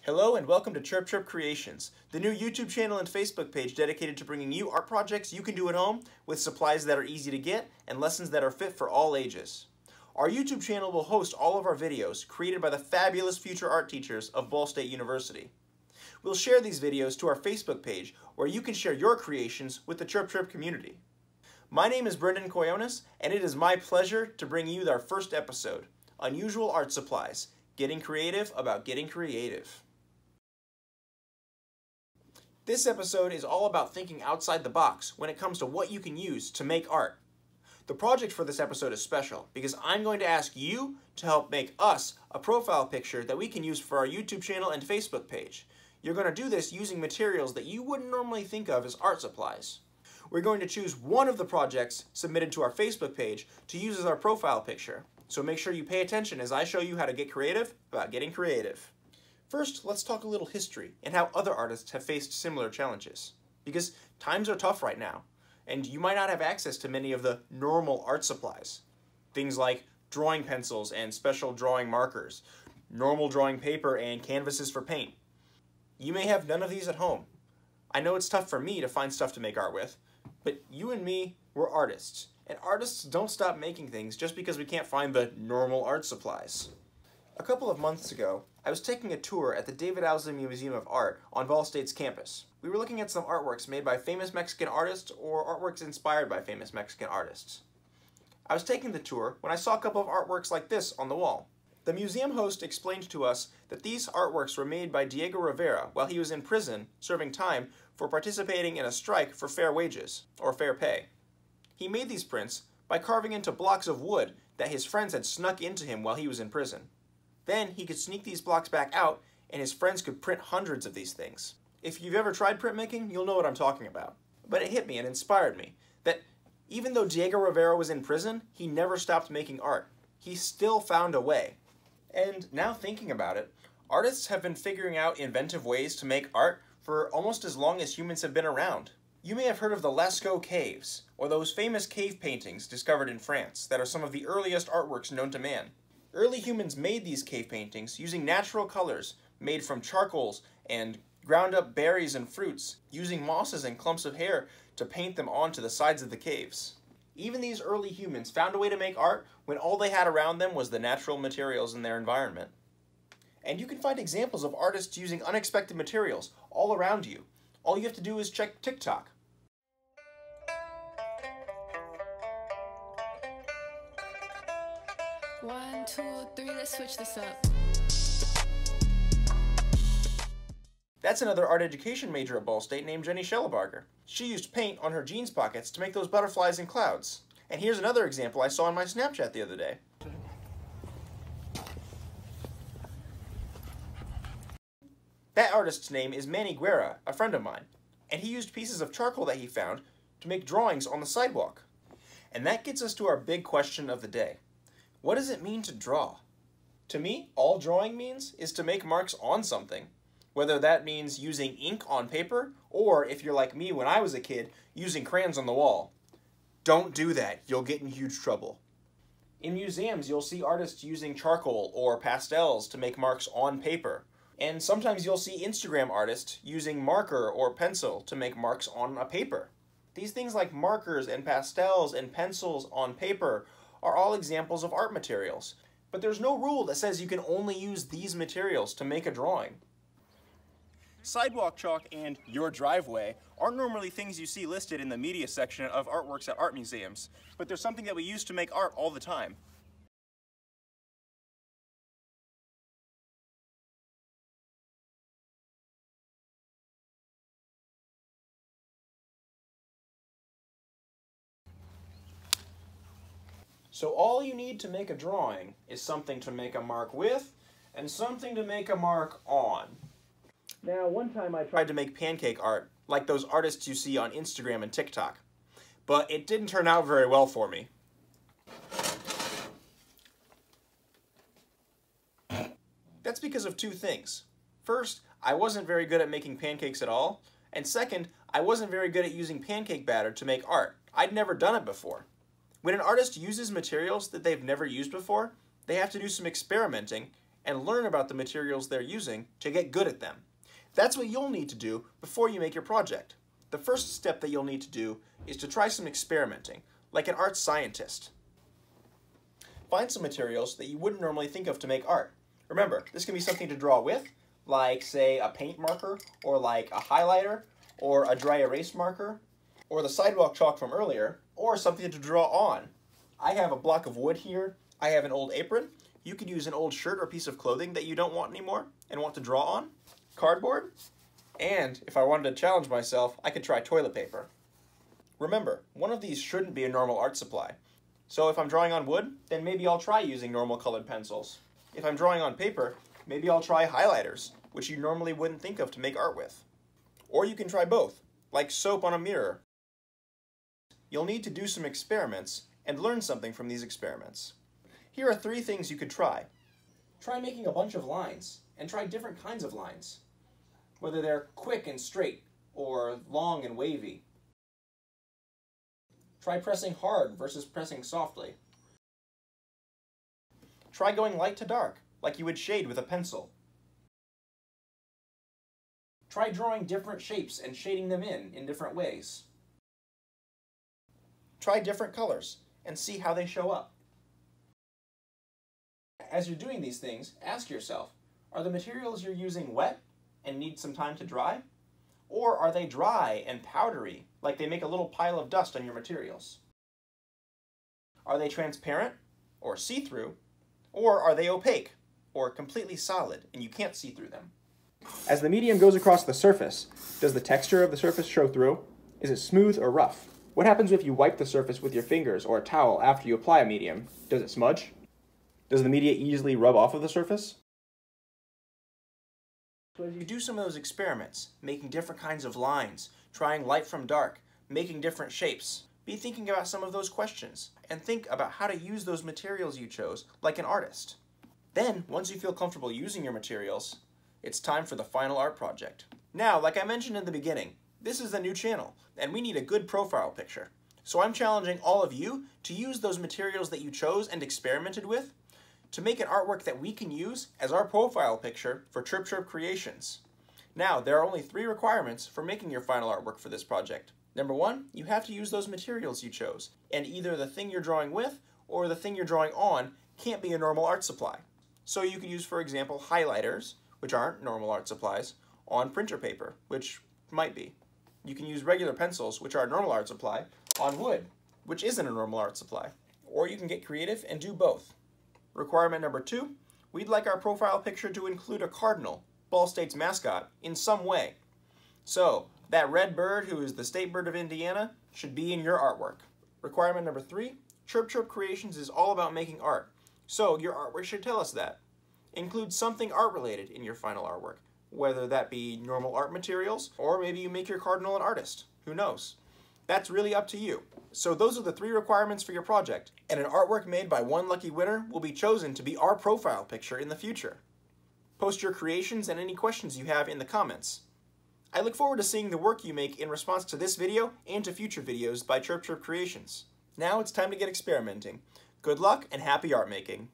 Hello and welcome to Chirp-Chirp Creations, the new YouTube channel and Facebook page dedicated to bringing you art projects you can do at home with supplies that are easy to get and lessons that are fit for all ages. Our YouTube channel will host all of our videos created by the fabulous future art teachers of Ball State University. We'll share these videos to our Facebook page where you can share your creations with the Chirp-Chirp community. My name is Brendan Coyonis and it is my pleasure to bring you our first episode, Unusual Art Supplies, Getting Creative About Getting Creative. This episode is all about thinking outside the box when it comes to what you can use to make art. The project for this episode is special because I'm going to ask you to help make us a profile picture that we can use for our YouTube channel and Facebook page. You're going to do this using materials that you wouldn't normally think of as art supplies. We're going to choose one of the projects submitted to our Facebook page to use as our profile picture. So make sure you pay attention as I show you how to get creative about getting creative. First, let's talk a little history and how other artists have faced similar challenges. Because times are tough right now, and you might not have access to many of the normal art supplies. Things like drawing pencils and special drawing markers, normal drawing paper and canvases for paint. You may have none of these at home. I know it's tough for me to find stuff to make art with, but you and me, we're artists, and artists don't stop making things just because we can't find the normal art supplies. A couple of months ago, I was taking a tour at the David Siqueiros Museum of Art on Ball State's campus. We were looking at some artworks made by famous Mexican artists or artworks inspired by famous Mexican artists. I was taking the tour when I saw a couple of artworks like this on the wall. The museum host explained to us that these artworks were made by Diego Rivera while he was in prison serving time for participating in a strike for fair wages, or fair pay. He made these prints by carving into blocks of wood that his friends had snuck into him while he was in prison. Then he could sneak these blocks back out and his friends could print hundreds of these things. If you've ever tried printmaking, you'll know what I'm talking about. But it hit me and inspired me that even though Diego Rivera was in prison, he never stopped making art. He still found a way. And now thinking about it, artists have been figuring out inventive ways to make art for almost as long as humans have been around. You may have heard of the Lascaux caves, or those famous cave paintings discovered in France that are some of the earliest artworks known to man. Early humans made these cave paintings using natural colors made from charcoals and ground up berries and fruits, using mosses and clumps of hair to paint them onto the sides of the caves. Even these early humans found a way to make art when all they had around them was the natural materials in their environment. And you can find examples of artists using unexpected materials all around you. All you have to do is check TikTok. One, two, three, let's switch this up. That's another art education major at Ball State named Jenny Schellebarger. She used paint on her jeans pockets to make those butterflies and clouds. And here's another example I saw on my Snapchat the other day. That artist's name is Manny Guerra, a friend of mine, and he used pieces of charcoal that he found to make drawings on the sidewalk. And that gets us to our big question of the day. What does it mean to draw? To me, all drawing means is to make marks on something. Whether that means using ink on paper, or if you're like me when I was a kid, using crayons on the wall. Don't do that, you'll get in huge trouble. In museums, you'll see artists using charcoal or pastels to make marks on paper. And sometimes you'll see Instagram artists using marker or pencil to make marks on a paper. These things like markers and pastels and pencils on paper are all examples of art materials. But there's no rule that says you can only use these materials to make a drawing. Sidewalk chalk and your driveway aren't normally things you see listed in the media section of artworks at art museums, but they're something that we use to make art all the time. So all you need to make a drawing is something to make a mark with and something to make a mark on. Now, one time I tried to make pancake art, like those artists you see on Instagram and TikTok, but it didn't turn out very well for me. That's because of two things. First, I wasn't very good at making pancakes at all, and second, I wasn't very good at using pancake batter to make art. I'd never done it before. When an artist uses materials that they've never used before, they have to do some experimenting, and learn about the materials they're using to get good at them. That's what you'll need to do before you make your project. The first step that you'll need to do is to try some experimenting, like an art scientist. Find some materials that you wouldn't normally think of to make art. Remember, this can be something to draw with, like, say, a paint marker, or like a highlighter, or a dry erase marker, or the sidewalk chalk from earlier, or something to draw on. I have a block of wood here. I have an old apron. You could use an old shirt or piece of clothing that you don't want anymore and want to draw on. Cardboard. And if I wanted to challenge myself, I could try toilet paper. Remember, one of these shouldn't be a normal art supply. So if I'm drawing on wood, then maybe I'll try using normal colored pencils. If I'm drawing on paper, maybe I'll try highlighters, which you normally wouldn't think of to make art with. Or you can try both, like soap on a mirror. You'll need to do some experiments and learn something from these experiments. Here are 3 things you could try. Try making a bunch of lines, and try different kinds of lines, whether they're quick and straight, or long and wavy. Try pressing hard versus pressing softly. Try going light to dark, like you would shade with a pencil. Try drawing different shapes and shading them in different ways. Try different colors and see how they show up. As you're doing these things, ask yourself, are the materials you're using wet and need some time to dry? Or are they dry and powdery, like they make a little pile of dust on your materials? Are they transparent or see-through? Or are they opaque or completely solid and you can't see through them? As the medium goes across the surface, does the texture of the surface show through? Is it smooth or rough? What happens if you wipe the surface with your fingers or a towel after you apply a medium? Does it smudge? Does the media easily rub off of the surface? So as you do some of those experiments, making different kinds of lines, trying light from dark, making different shapes, be thinking about some of those questions and think about how to use those materials you chose like an artist. Then, once you feel comfortable using your materials, it's time for the final art project. Now, like I mentioned in the beginning, this is a new channel, and we need a good profile picture. So I'm challenging all of you to use those materials that you chose and experimented with to make an artwork that we can use as our profile picture for Chirp-Chirp Creations. Now, there are only 3 requirements for making your final artwork for this project. Number 1, you have to use those materials you chose, and either the thing you're drawing with or the thing you're drawing on can't be a normal art supply. So you could use, for example, highlighters, which aren't normal art supplies, on printer paper, which might be. You can use regular pencils, which are a normal art supply, on wood, which isn't a normal art supply. Or you can get creative and do both. Requirement number 2, we'd like our profile picture to include a cardinal, Ball State's mascot, in some way. So, that red bird who is the state bird of Indiana should be in your artwork. Requirement number 3, Chirp-Chirp Creations is all about making art, so your artwork should tell us that. Include something art-related in your final artwork, whether that be normal art materials, or maybe you make your cardinal an artist. Who knows? That's really up to you. So those are the 3 requirements for your project, and an artwork made by one lucky winner will be chosen to be our profile picture in the future. Post your creations and any questions you have in the comments. I look forward to seeing the work you make in response to this video and to future videos by Chirp-Chirp Creations. Now it's time to get experimenting. Good luck and happy art making!